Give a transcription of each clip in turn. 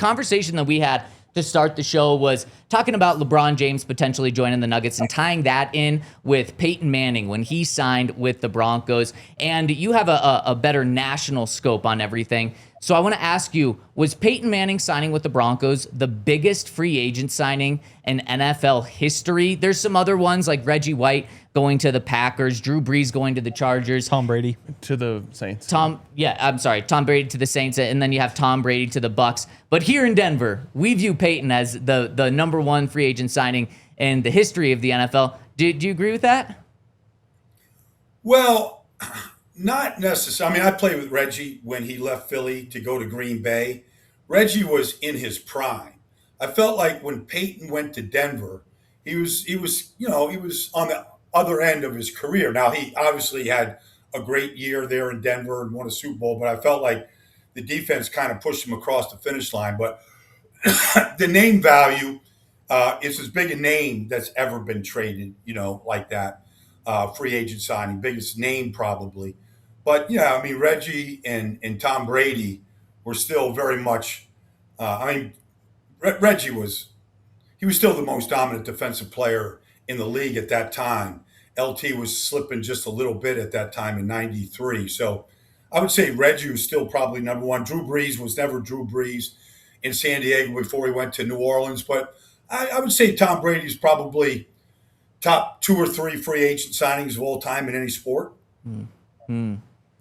conversation that we had to start the show was talking about LeBron James potentially joining the Nuggets and tying that in with Peyton Manning when he signed with the Broncos. And you have a better national scope on everything. So I want to ask you, was Peyton Manning signing with the Broncos the biggest free agent signing in NFL history? There's some other ones like Reggie White going to the Packers, Drew Brees going to the Chargers. Tom Brady to the Saints. Tom Brady to the Saints, and then you have Tom Brady to the Bucks. But here in Denver, we view Peyton as the number one free agent signing in the history of the NFL. Do you agree with that? Well, not necessarily. I mean, I played with Reggie when he left Philly to go to Green Bay. Reggie was in his prime. I felt like when Peyton went to Denver, he was on the other end of his career. Now, he obviously had a great year there in Denver and won a Super Bowl, but I felt like the defense kind of pushed him across the finish line. But the name value is as big a name that's ever been traded, like that. Free agent signing, biggest name probably. But, yeah, I mean, Reggie and Tom Brady were still very much Reggie was still the most dominant defensive player in the league at that time. LT was slipping just a little bit at that time in 93. So I would say Reggie was still probably number one. Drew Brees was never Drew Brees in San Diego before he went to New Orleans. But I would say Tom Brady's probably top 2 or 3 free agent signings of all time in any sport. Mm-hmm.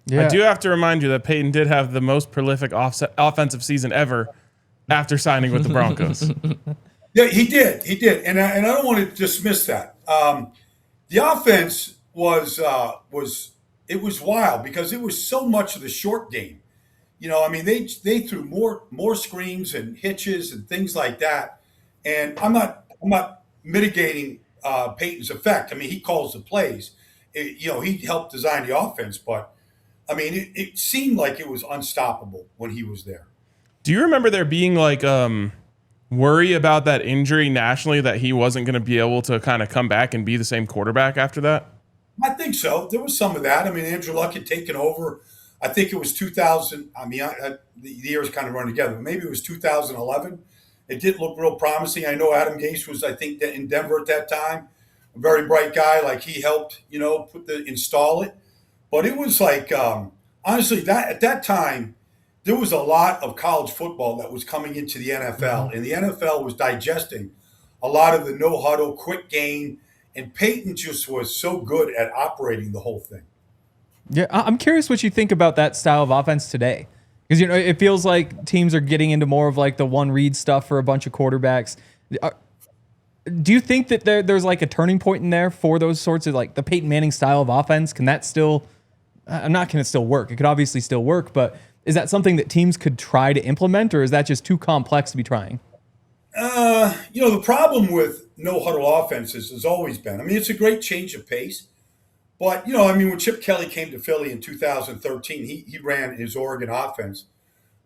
Yeah. I do have to remind you that Peyton did have the most prolific offensive season ever after signing with the Broncos. Yeah, he did. And I don't want to dismiss that. The offense was wild because it was so much of the short game. They threw more screens and hitches and things like that. And I'm not mitigating Peyton's effect. I mean, he calls the plays. He helped design the offense, but I mean, it seemed like it was unstoppable when he was there. Do you remember there being like worry about that injury nationally, that he wasn't going to be able to kind of come back and be the same quarterback after that? I think so. There was some of that. I mean, Andrew Luck had taken over. I think it was 2000. I mean, the years kind of run together. Maybe it was 2011. It didn't look real promising. I know Adam Gase was, I think, in Denver at that time. A very bright guy. Like, he helped, install it. But it was like, honestly, that at that time, there was a lot of college football that was coming into the NFL, and the NFL was digesting a lot of the no-huddle, quick game, and Peyton just was so good at operating the whole thing. Yeah, I'm curious what you think about that style of offense today. Because, it feels like teams are getting into more of like the one-read stuff for a bunch of quarterbacks. Do you think that there's like a turning point in there for those sorts of like the Peyton Manning style of offense? Can that still – can it still work? It could obviously still work, but – is that something that teams could try to implement, or is that just too complex to be trying? The problem with no-huddle offenses has always been, I mean, it's a great change of pace. But, when Chip Kelly came to Philly in 2013, he ran his Oregon offense.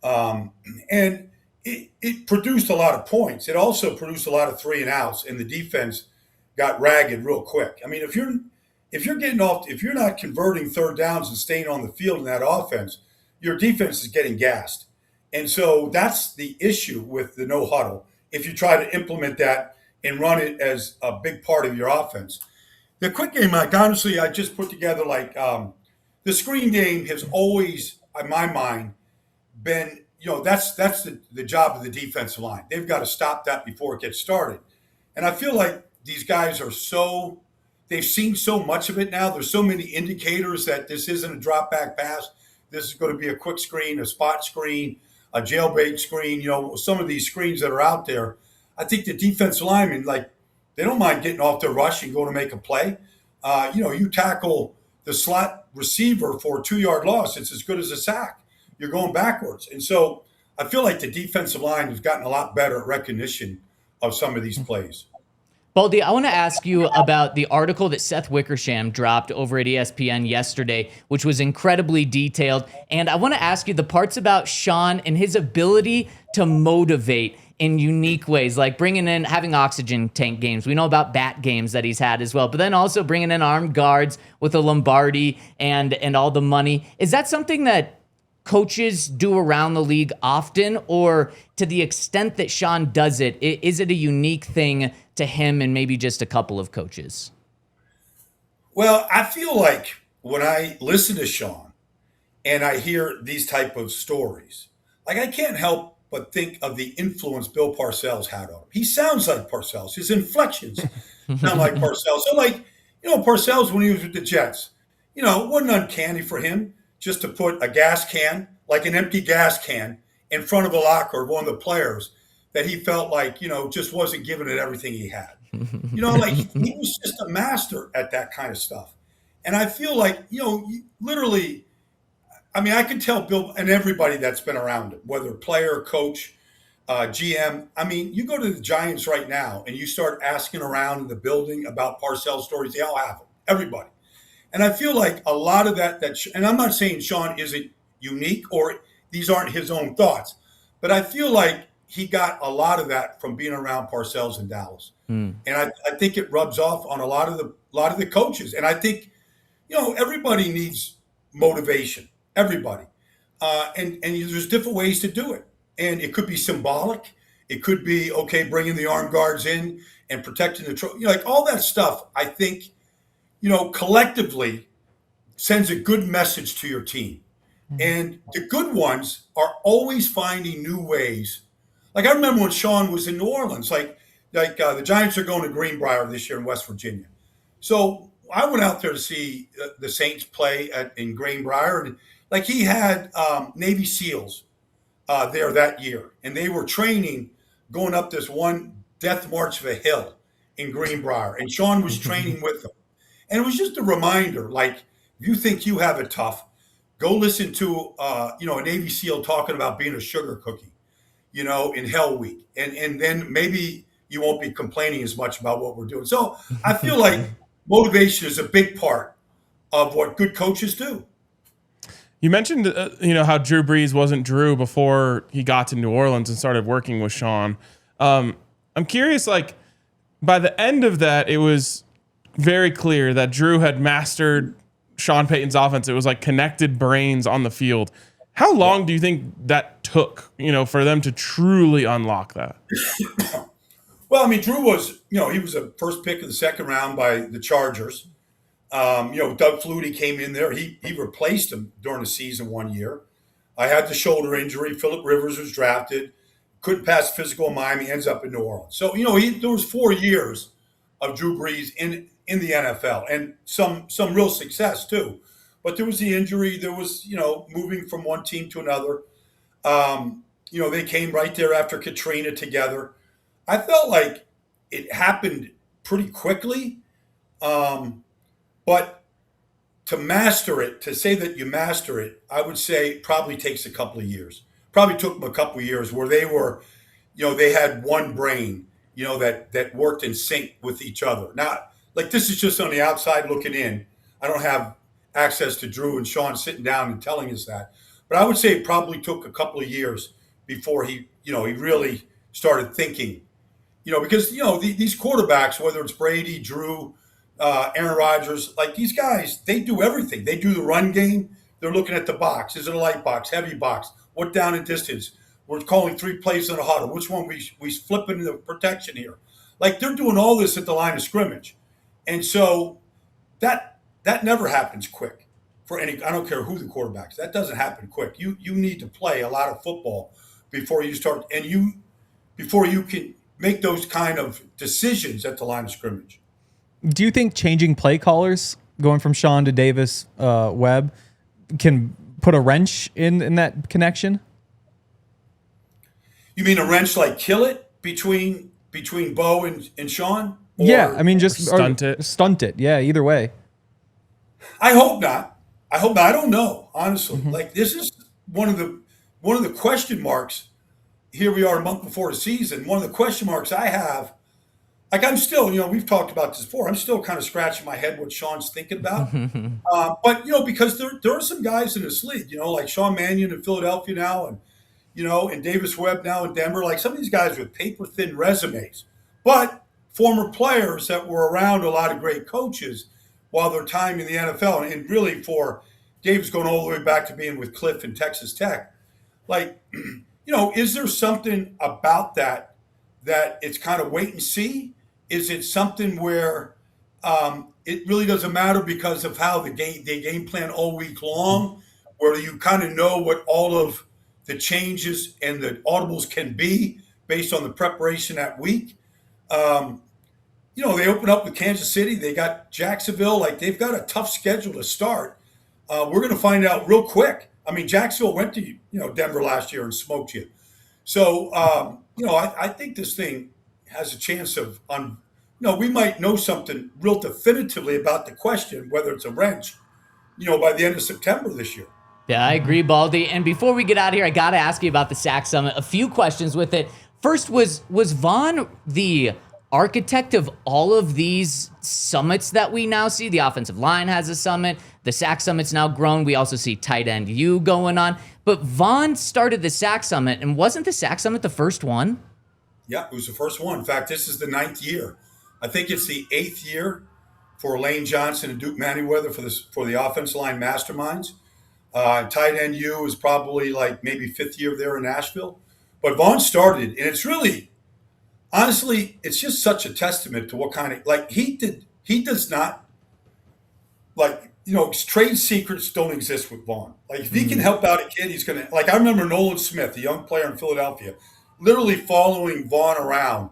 And it produced a lot of points. It also produced a lot of 3-and-outs, and the defense got ragged real quick. I mean, if you're not converting third downs and staying on the field in that offense, your defense is getting gassed. And so that's the issue with the no huddle. If you try to implement that and run it as a big part of your offense. The quick game, like, honestly, I just put together the screen game has always, in my mind, been, that's the job of the defensive line. They've got to stop that before it gets started. And I feel like these guys they've seen so much of it now. There's so many indicators that this isn't a drop back pass. This is going to be a quick screen, a spot screen, a jailbait screen, some of these screens that are out there. I think the defensive linemen, they don't mind getting off their rush and going to make a play. You tackle the slot receiver for a 2-yard loss, it's as good as a sack. You're going backwards. And so I feel like the defensive line has gotten a lot better at recognition of some of these plays. Baldy, I want to ask you about the article that Seth Wickersham dropped over at ESPN yesterday, which was incredibly detailed. And I want to ask you the parts about Sean and his ability to motivate in unique ways, like having oxygen tank games. We know about bat games that he's had as well, but then also bringing in armed guards with a Lombardi and all the money. Is that something that coaches do around the league often, or to the extent that Sean does it, is it a unique thing to him and maybe just a couple of coaches? Well, I feel like when I listen to Sean and I hear these type of stories, like I can't help but think of the influence Bill Parcells had on him. He sounds like Parcells. His inflections sound like Parcells. So, like, Parcells, when he was with the Jets, it wasn't uncanny for him just to put a gas can, like an empty gas can, in front of a locker of one of the players that he felt like, just wasn't giving it everything he had. Like he was just a master at that kind of stuff. And I feel like, literally, I mean, I can tell Bill and everybody that's been around him, whether player, coach, GM. I mean, you go to the Giants right now and you start asking around in the building about Parcells stories. They all have them, everybody. And I feel like a lot of that, and I'm not saying Sean isn't unique or these aren't his own thoughts, but I feel like he got a lot of that from being around Parcells in Dallas. And I think it rubs off on a lot of the coaches. And I think, everybody needs motivation. Everybody. And there's different ways to do it. And it could be symbolic. It could be, bringing the armed guards in and protecting the trophy. Like all that stuff, I think, collectively sends a good message to your team. And the good ones are always finding new ways. Like I remember when Sean was in New Orleans, the Giants are going to Greenbrier this year in West Virginia. So I went out there to see the Saints play in Greenbrier, and like he had Navy SEALs there that year, and they were training going up this one death march of a hill in Greenbrier, and Sean was training with them. And it was just a reminder, like, if you think you have it tough, go listen to a Navy SEAL talking about being a sugar cookie, in Hell Week, and then maybe you won't be complaining as much about what we're doing. So I feel like motivation is a big part of what good coaches do. You mentioned, how Drew Brees wasn't Drew before he got to New Orleans and started working with Sean. I'm curious, like, by the end of that, it was very clear that Drew had mastered Sean Payton's offense. It was like connected brains on the field. How long do you think that took, for them to truly unlock that? Well, I mean, Drew was, he was a first pick of the second round by the Chargers. Doug Flutie came in there. He replaced him during the season one year. I had the shoulder injury. Phillip Rivers was drafted. Couldn't pass physical in Miami. Ends up in New Orleans. So, there was 4 years of Drew Brees in the NFL and some real success too. But there was the injury. There was, moving from one team to another. They came right there after Katrina together. I felt like it happened pretty quickly. But to master it, to say that you master it, I would say probably takes a couple of years. Probably took them a couple of years where they were, they had one brain, that worked in sync with each other. Now, like this is just on the outside looking in. I don't have access to Drew and Sean sitting down and telling us that. But I would say it probably took a couple of years before he really started thinking, because, these quarterbacks, whether it's Brady, Drew, Aaron Rodgers, like these guys, they do everything. They do the run game. They're looking at the box. Is it a light box, heavy box? What down and distance? We're calling 3 plays in a huddle. Which one we flip into the protection here? Like they're doing all this at the line of scrimmage. And so that never happens quick for any. I don't care who the quarterbacks. That doesn't happen quick. You need to play a lot of football before you start, and before you can make those kind of decisions at the line of scrimmage. Do you think changing play callers, going from Sean to Davis Webb, can put a wrench in that connection? You mean a wrench like kill it between Bo and Sean? Or, yeah, I mean just stunt it. Stunt it. Yeah, either way. I hope not. I don't know, honestly. Mm-hmm. Like this is one of the question marks. Here we are a month before the season. One of the question marks I have, like I'm still, we've talked about this before. I'm still kind of scratching my head what Sean's thinking about. But because there are some guys in this league, like Sean Mannion in Philadelphia now, and and Davis Webb now in Denver. Like some of these guys with paper thin resumes, but former players that were around a lot of great coaches while their time in the NFL, and really for Dave's going all the way back to being with Cliff and Texas Tech. Like, is there something about that it's kind of wait and see? Is it something where it really doesn't matter because of how they game plan all week long, where you kind of know what all of the changes and the audibles can be based on the preparation that week? They open up with Kansas City. They got Jacksonville. Like, they've got a tough schedule to start. We're going to find out real quick. I mean, Jacksonville went to Denver last year and smoked you. So, I think this thing has a chance of, we might know something real definitively about the question, whether it's a wrench, by the end of September this year. Yeah, I agree, Baldy. And before we get out of here, I got to ask you about the SAC Summit. A few questions with it. First, was Vaughn the architect of all of these summits that we now see? The offensive line has a summit. The SAC Summit's now grown. We also see tight end U going on. But Vaughn started the SAC Summit, and wasn't the SAC Summit the first one? Yeah, it was the first one. In fact, this is the 9th year. I think it's the 8th year for Lane Johnson and Duke Manyweather for the offensive line masterminds. Tight end U is probably like maybe 5th year there in Nashville. But Vaughn started, and it's really, honestly, it's just such a testament to what kind of, like, he does not, like, trade secrets don't exist with Vaughn. Like, if he can help out a kid, he's going to, like, I remember Nolan Smith, a young player in Philadelphia, literally following Vaughn around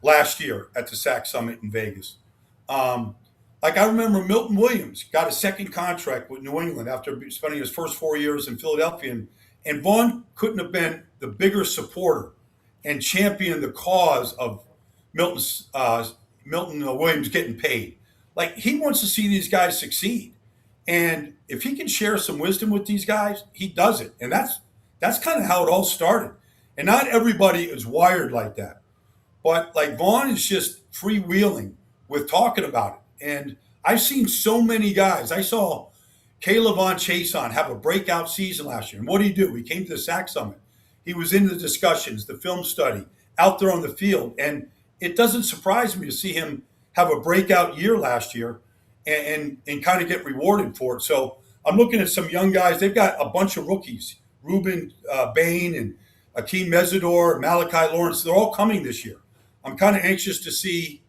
last year at the SAC Summit in Vegas. Like, I remember Milton Williams got a second contract with New England after spending his first 4 years in Philadelphia. And Vaughn couldn't have been the bigger supporter and champion the cause of Milton Williams getting paid. Like, he wants to see these guys succeed. And if he can share some wisdom with these guys, he does it. And that's kind of how it all started. And not everybody is wired like that. But, like, Vaughn is just freewheeling with talking about it. And I've seen so many guys. I saw Caleb Von Chason have a breakout season last year. And what did he do? He came to the SAC Summit. He was in the discussions, the film study, out there on the field. And it doesn't surprise me to see him have a breakout year last year and kind of get rewarded for it. So I'm looking at some young guys. They've got a bunch of rookies, Ruben Bain and Akeem Mesidor, Malachi Lawrence. They're all coming this year. I'm kind of anxious to see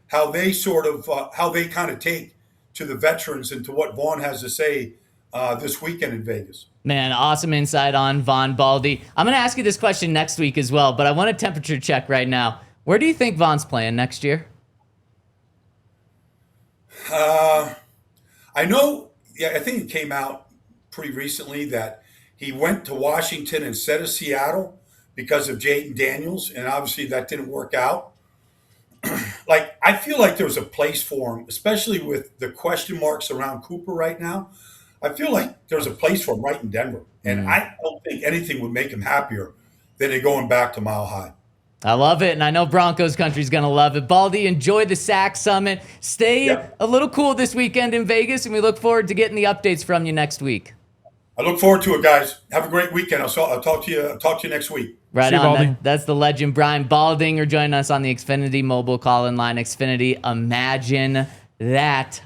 how they kind of take to the veterans and to what Vaughn has to say this weekend in Vegas. Man, awesome insight on Vaughn, Baldy. I'm going to ask you this question next week as well, but I want a temperature check right now. Where do you think Vaughn's playing next year? I know, I think it came out pretty recently that he went to Washington instead of Seattle because of Jaden Daniels, and obviously that didn't work out. Like, I feel like there's a place for him, especially with the question marks around Cooper right now. I feel like there's a place for him right in Denver. And I don't think anything would make him happier than going back to Mile High. I love it, and I know Broncos country's going to love it. Baldy, enjoy the SAC Summit. Stay a little cool this weekend in Vegas, and we look forward to getting the updates from you next week. I look forward to it, guys. Have a great weekend. I'll talk to you next week. Right See you, on. Baldy. That's the legend Brian Baldinger joining us on the Xfinity mobile call-in line. Xfinity, imagine that.